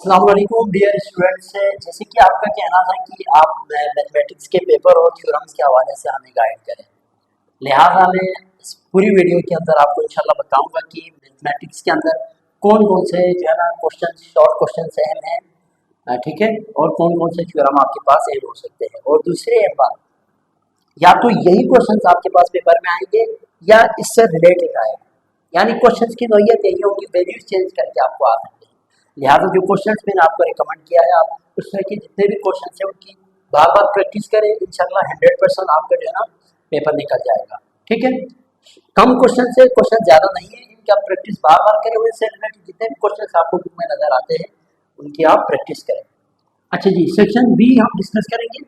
अस्सलाम वालेकुम dear students. जैसे कि आपका कहना था कि आप मैथमेटिक्स के पेपर और थ्योरम्स के हवाले से हमें गाइड करें, लिहाजा मैं इस पूरी वीडियो के अंदर आपको इंशाल्लाह बताऊंगा कि मैथमेटिक्स के अंदर कौन कौन से जो है ना क्वेश्चन, शॉर्ट क्वेश्चन अहम हैं, ठीक है, और कौन कौन से थ्योरम आपके पास अहम हो सकते हैं। और दूसरी एक बात, या तो यही क्वेश्चंस आपके पास पेपर में आएंगे या इससे रिलेटेड आएगा, यानी क्वेश्चंस की नोयत यही होगी, वैल्यूज चेंज करके आपको आ सकते हैं। लिहाजा जो क्वेश्चंस मैंने आपको रिकमेंड किया है, आप उसमें के जितने भी क्वेश्चन हैं उनकी बार बार प्रैक्टिस करें, इंशाल्लाह 100% आपका जो है ना पेपर निकल जाएगा। ठीक है, कम क्वेश्चन से क्वेश्चन ज़्यादा नहीं है, इनकी आप प्रैक्टिस बार बार करें, उनसे रिलेटेड जितने भी क्वेश्चन आपको बुक में नजर आते हैं उनकी आप प्रैक्टिस करें। अच्छा जी, सेक्शन बी हम डिस्कस करेंगे।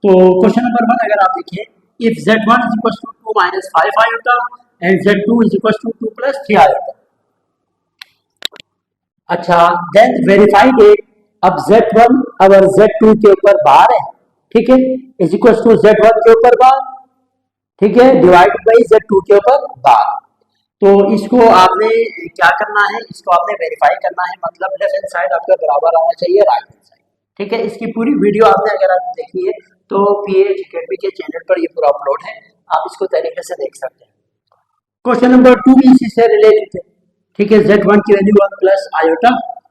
तो क्वेश्चन नंबर 1 अगर आप देखिए, if z1 is equal to 2 minus 5 iota and z2 is equal to 2 plus 3 iota. अच्छा, देन वेरीफाई डेट। अब z1 अगर z2 के ऊपर बार है, ठीक है, इज इक्वल टू z1 के ऊपर बार, ठीक है, डिवाइड बाई z2 के ऊपर बार। तो इसको आपने क्या करना है, इसको आपने वेरीफाई करना है, मतलब लेफ्ट हैंड साइड आपका बराबर आना चाहिए राइट हैंड साइड। ठीक है, इसकी पूरी वीडियो आपने अगर आप देखी है तो पीएच एकेडमी के चैनल पर ये पूरा अपलोड है, आप इसको तरीके से देख सकते हैं। क्वेश्चन नंबर 2 भी इसी से रिलेटेड है। ठीक है, z1 की वैल्यू 1 प्लस आयोटा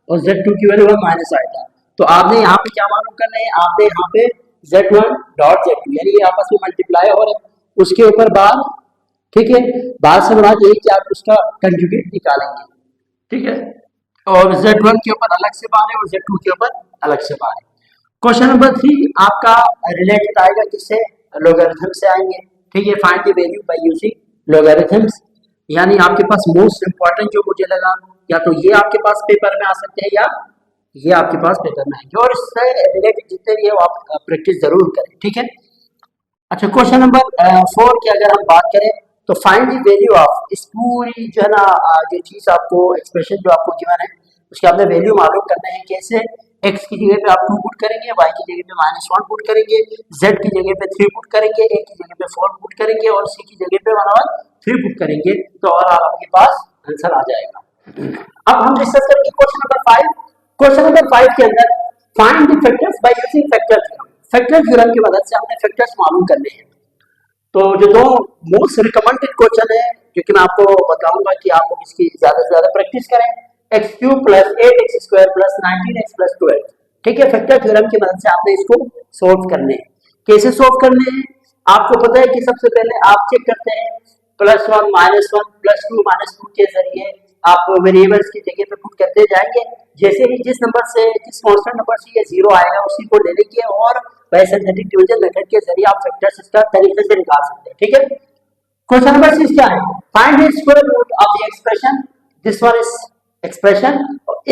और z2 की वैल्यू 1 माइनस आयोटा। तो आपने यहाँ पे क्या मालूम करना है, आपने यहाँ पे z1 डॉट z2 यानी ये आपस में मल्टीप्लाई हो रहे हैं, उसके ऊपर बार, ठीक है, बार से बना के कि आप उसका कंजुगेट निकालेंगे। ठीक है, और z1 के ऊपर अलग से बार है और z2 के ऊपर अलग से बार है। क्वेश्चन नंबर 3 आपका रिलेटेड आएगा किससे, लॉगरिथम से आएंगे। ठीक है, find the value by using logarithms, यानी आपके पास मोस्ट इंपॉर्टेंट जो मुझे लगा, या तो ये आपके पास पेपर में आ सकते हैं या ये आपके पास पेपर में आएंगे, और इससे रिलेटेड जितने भी है वो आप प्रैक्टिस जरूर करें। ठीक है, अच्छा, क्वेश्चन नंबर 4 की अगर हम बात करें तो फाइंड द वैल्यू ऑफ, इस पूरी जो है ना जो चीज आपको एक्सप्रेशन जो आपको गिवन है उसके आपने वैल्यू मालूम करना है। कैसे, x की जगह पे आप 2 पुट करेंगे, y की जगह पे -1 पुट करेंगे, z की जगह पे 3 पुट करेंगे, a की जगह पे 4 पुट करेंगे और c की जगह पे 1/3 पुट करेंगे, तो और आपके पास आंसर आ जाएगा। अब हम डिस्कस करेंगे क्वेश्चन नंबर 5। क्वेश्चन नंबर 5 के अंदर find the factors by using factor theorem. Factor theorem की मदद से हमने फैक्टर्स मालूम करने हैं। तो जो दो मोस्ट रिकमेंडेड क्वेश्चन है जो कि मैं आपको बताऊंगा कि आप लोग इसकी ज्यादा से ज्यादा प्रैक्टिस करें, x³ plus 8x² plus 19x plus 12। ठीक है, फैक्टर थ्योरम की मदद से आपने इसको सोल्व करने हैं। कैसे सोल्व करने हैं, आपको पता है कि सबसे पहले आप चेक करते हैं +1 -1 +2 -2 के जरिए आप वेरिएबल्स की जगह पे पुट करते जाएंगे। जैसे ही जिस नंबर से, जिस कांस्टेंट नंबर से ये 0 आएगा उसी को ले लेंगे और बाय सिंथेटिक डिवीजन मेथड के जरिए आप फैक्टर्स इसका तरीके से निकाल सकते हैं। ठीक है, क्वेश्चन नंबर 6 क्या है, find the square root of the expression, this one is expression.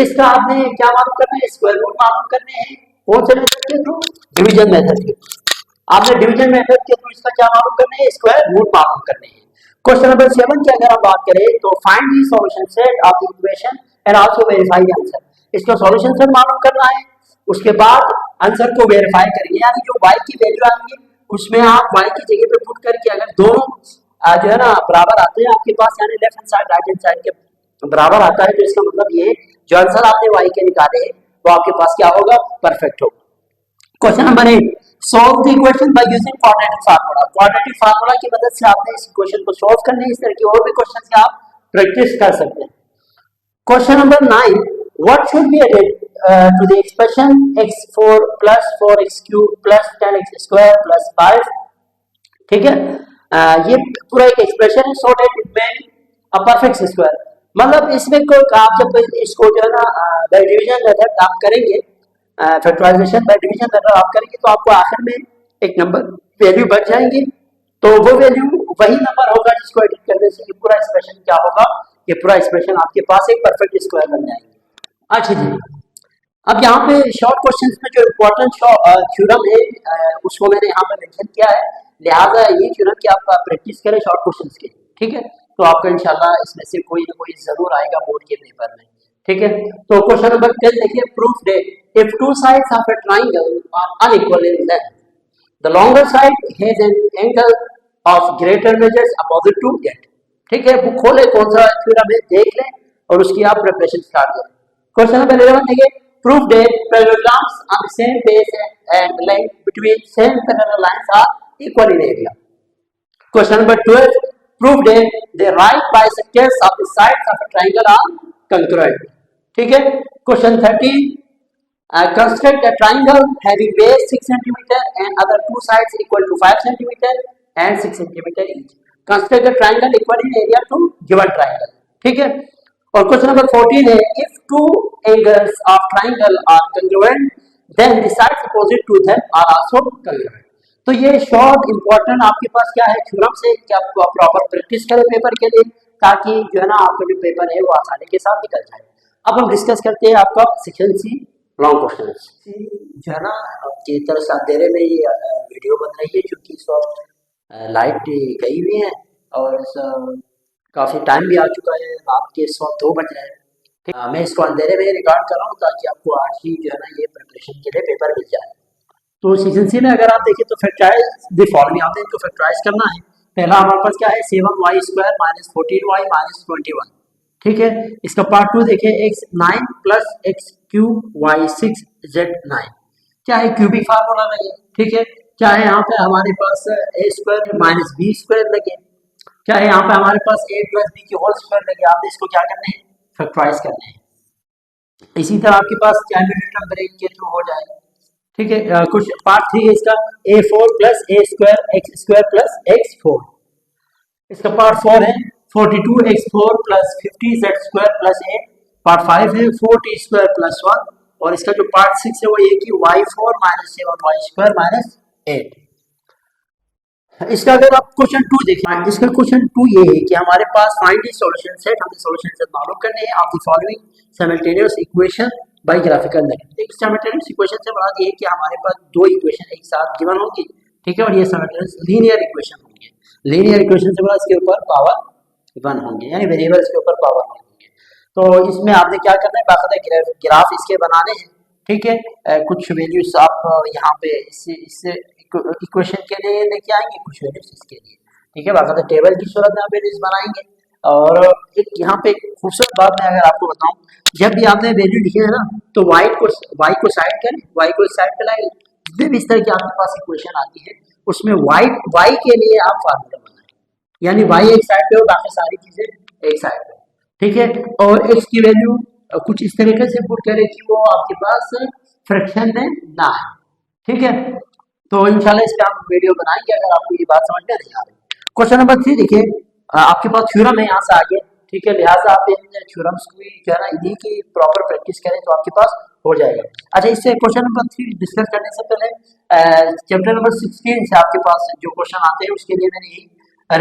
इसका आपने क्या मालूम करना है, स्क्वायर रूट मालूम करने हैं। कौन से मेथड के थ्रू, डिवीजन मेथड के थ्रू। आपने डिवीजन मेथड के थ्रू इसका क्या मालूम करना है, स्क्वायर रूट मालूम करने हैं। क्वेश्चन नंबर 7 की अगर हम बात करें तो find the solution set of the equation and also verify the answer. इसका सॉल्यूशन सेट मालूम करना है, उसके बाद आंसर को वेरीफाई करेंगे, यानी जो y की वैल्यू आएंगी उसमें आप y की जगह पे पुट करके अगर दोनों जो है ना बराबर आते हैं आपके पास, यानी left hand side right hand side के बराबर आता है, तो इसका मतलब ये जो आंसर आपने y के निकाले हैं वो आपके पास क्या होगा, परफेक्ट होगा। Question number 8, solve the equation by using quadratic formula. Quadratic formula की मदद से आपने इस इक्वेशन को सॉल्व करने हैं। इस तरह के और भी क्वेश्चन से आप प्रैक्टिस कर सकते हैं। Question number 9, what should be added to the expression x4 plus 4x³ plus 10x² plus 5। ठीक है, ये पूरा एक एक्सप्रेशन है, so that it may a perfect square. मतलब इसमें को आप जब इसको जो है ना बाय डिवीजन मेथड आप करेंगे, फैक्टराइजेशन बाय डिवीजन मेथड आप करेंगे, तो आपको आखिर में एक नंबर वैल्यू बच जाएंगी, तो वो वैल्यू वही नंबर होगा जिसको एडिट करने से ये पूरा एक्सप्रेशन क्या होगा, ये पूरा एक्सप्रेशन आपके पास एक परफेक्ट स्क्वायर बन जाएंगे। अच्छा जी, अब यहाँ पे शॉर्ट क्वेश्चंस में जो इम्पोर्टेंट थ्योरम है उसको मैंने यहाँ पे मेंशन किया है, लिहाजा ये थ्योरम की आप प्रैक्टिस करें शॉर्ट क्वेश्चंस के। ठीक है, तो आपका इंशाल्लाह इसमें से कोई ना कोई जरूर आएगा बोर्ड के पेपर में। ठीक है, तो क्वेश्चन नंबर 10 देखिए, proof that if two sides of a triangle are unequal in length, the longer side has an angle of greater measures opposite to it. ठीक है, वो खोले कौन सा थ्योरम है देख लें और उसकी आप प्रिपरेशन स्टार्ट करें। क्वेश्चन नंबर 11 देखिए, Prove that parallelograms on the same base and length between same parallel lines are equal in area. Question number 12. Prove that the right bisectors of the sides of a triangle are congruent. ठीक है. Question 13. Construct a triangle having base 6 cm and other two sides equal to 5 cm and 6 cm each. Construct a triangle equal in area to given triangle. ठीक है. और question number 14 है, if two angles of triangle are congruent then the sides opposite to them are also congruent. तो ये short important आपके पास क्या है theorem से कि आप प्रॉपर प्रैक्टिस करें पेपर के लिए, ताकि जो है ना आपका जो पेपर है वो आसानी के साथ निकल जाए. अब हम डिस्कस करते हैं आपका सेक्शन सी लॉन्ग क्वेश्चन जो है ना आपकी तरह से अंधेरे में ये वीडियो बन रही है क्योंकि इस वक्त लाइट गई हुई है और काफ़ी टाइम भी आ चुका है, रात के इस वक्त 2 बज रहे हैं. मैं इसको अंधेरे में रिकॉर्ड कर रहा हूँ ताकि आपको आज ही जो है ना ये प्रिपरेशन के लिए पेपर मिल जाए. तो सेक्शन सी में अगर आप देखें तो फैक्टराइज द फॉलोइंग, आपने इनको फैक्टराइज करना है. पहला हमारे पास क्या है 7y square minus 14y minus 21. ठीक है. इसका पार्ट 2 देखें x 9 plus x cube y 6 z 9. क्या है क्यूबिक फार्मूला लगे. ठीक है. क्या है यहाँ पे हमारे पास a square minus b square लगे. क्या है यहाँ पे हमारे पास a प्लस b की होल स्क्वायर लगे. आपने इसको क्या करना है फैक्टराइज करना है. इसी तरह आपके पास ट्रायंगुलर ब्रेक के थ्रू हो जाएगा. ठीक है. कुछ पार्ट 3 है इसका a4 plus a square x square plus x4. इसका पार्ट 4 है 42x4 plus 50z square plus 8. Part 5 है 4t स्क्वायर प्लस 1. और इसका जो पार्ट 6 है वो ये कि y4 minus 7y square minus 8. इसका अगर आप क्वेश्चन 2 देखें, इसका क्वेश्चन 2 ये है कि हमारे पास फाइंड द सॉल्यूशन सेट, हमें सॉल्यूशन सेट मालूम करने हैं of the following simultaneous equation by graphical network. एक साइमल्टेनियस इक्वेशन से मुराद ये है कि हमारे पास 2 इक्वेशन एक साथ गिवन होंगी. ठीक है. और ये साइमल्टेनियस लीनियर इक्वेशन होंगे. लीनियर इक्वेशन से मुराद इसके ऊपर पावर 1 होंगे, यानी वेरिएबल्स के ऊपर पावर 1 होंगे. तो इसमें आपने क्या करना है बाकायदा ग्राफ इसके बनाने हैं. ठीक है. कुछ वैल्यूज आप यहाँ पे इससे इक्वेशन के लिए लेके आएंगे, कुछ वैल्यूज इसके लिए. ठीक है. बाकायदा टेबल की सूरत में आप वैल्यूज बनाएंगे. और एक यहाँ पे खूबसूरत बात मैं अगर आपको बताऊं, जब भी आपने वैल्यू लिखे है ना तो y को साइड करें, y को साइड पे लाएं. जब भी इस तरह की आपके पास इक्वेशन आती है उसमें y के लिए आप फार्मूला बनाएं, यानी y एक साइड पे हो बाकी सारी चीजें एक साइड पे. ठीक है. और x की वैल्यू कुछ इस तरीके से पुट करें कि वो आपके पास फ्रैक्शन में ना है. ठीक है. तो इंशाल्लाह इस पे हम वीडियो बनाएंगे अगर आपको ये बात समझ में नहीं आ रही. क्वेश्चन नंबर 3 देखिए, आपके पास थ्योरम है यहाँ से आगे. ठीक है. लिहाजा आप इन थ्योरम्स को जो है ना इन्हीं की प्रॉपर प्रैक्टिस करें तो आपके पास हो जाएगा. अच्छा, इससे क्वेश्चन नंबर 3 डिस्कस करने से पहले चैप्टर नंबर 16 से आपके पास जो क्वेश्चन आते हैं उसके लिए मैंने यही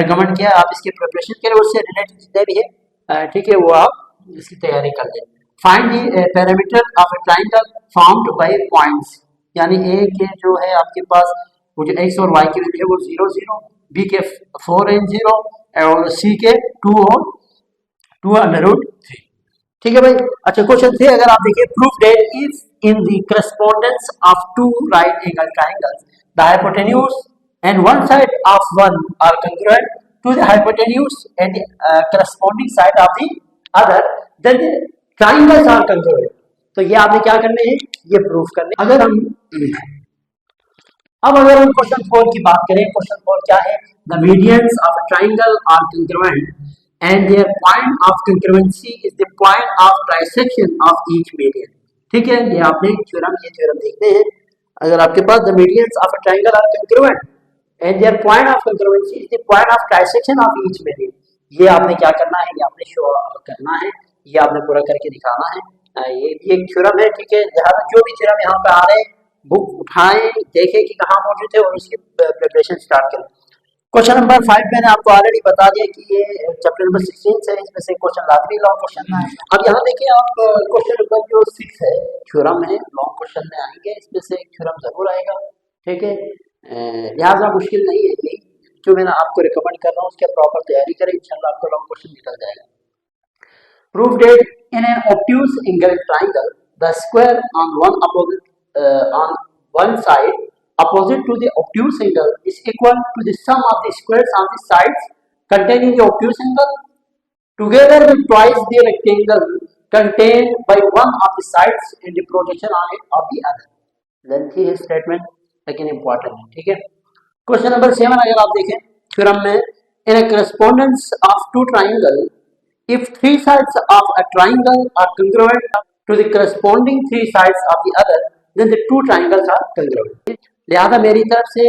रिकमेंड किया आप इसके प्रिपरेशन करें, उससे रिलेटेड जितने भी है ठीक है वो आप इसकी तैयारी कर लें. Find the parameter of A triangle found by points, यानी ए के जो है आपके पास वो जो x और y की वैल्यू है वो 0 0, b के 4 and 0 और c के 2 और 2√3. ठीक है भाई. अच्छा, क्वेश्चन 3 अगर आप देखिए, proof that if in the correspondence of two right angle triangles the hypotenuse and one side of one are congruent to the hypotenuse and corresponding side of the other then the triangles are congruent. तो ये आपने क्या करने हैं ये proof करने. अगर हम क्वेश्चन 4 की बात करें, क्वेश्चन 4 क्या है, the medians of a triangle are congruent and their point of congruency is the point of trisection of each median. ठीक है. ये आपने थ्योरम देखते हैं. अगर आपके पास the medians of a triangle are congruent and their point of congruency is the point of trisection of each median, ये आपने क्या करना है, ये आपने शो करना है, ये आपने पूरा करके दिखाना है. ये भी एक थ्योरम है. ठीक है. लिहाजा जो भी थ्योरम यहाँ पे आ रहे हैं बुक उठाएं, देखें कि कहाँ मौजूद है और उसकी प्रिपरेशन स्टार्ट करें. क्वेश्चन नंबर 5 मैंने आपको ऑलरेडी बता दिया कि ये चैप्टर नंबर 16 से इसमें से क्वेश्चन लाजमी लॉन्ग क्वेश्चन है. अब यहाँ देखिए आप क्वेश्चन नंबर जो 6 है थ्योरम है, लॉन्ग क्वेश्चन में आएंगे, इसमें से एक थ्योरम जरूर आएगा. ठीक है. लिहाजा मुश्किल नहीं है, ये जो मैंने आपको रिकमेंड कर रहा हूँ उसकी प्रॉपर तैयारी करें, इंशाल्लाह आपको लॉन्ग क्वेश्चन निकल जाएगा. Proof that in an obtuse angle triangle the square on one side opposite to the obtuse angle is equal to the sum of the squares on the sides containing the obtuse angle together with twice the rectangle contained by one of the sides in the projection on it of the other. Lengthy है statement लेकिन important है, ठीक है। Question number 7 अगर आप देखें फिर हमने in a correspondence of two triangle if three sides of a triangle are congruent to the corresponding three sides of the other then the two triangles are congruent. लिहाजा मेरी तरफ से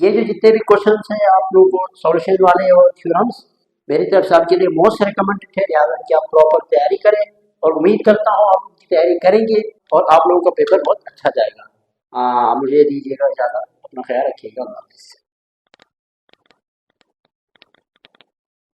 ये जो जितने भी क्वेश्चंस हैं आप लोगों को सॉल्यूशन वाले और थ्योरम्स मेरी तरफ से आपके लिए मोस्ट रिकमेंडेड है, लिहाजा कि आप प्रॉपर तैयारी करें और उम्मीद करता हूँ आप उनकी तैयारी करेंगे और आप लोगों का पेपर बहुत अच्छा जाएगा। मुझे दीजिएगा इजाज़त, अपना ख्याल रखिएगा। अल्लाह हाफ़िज़।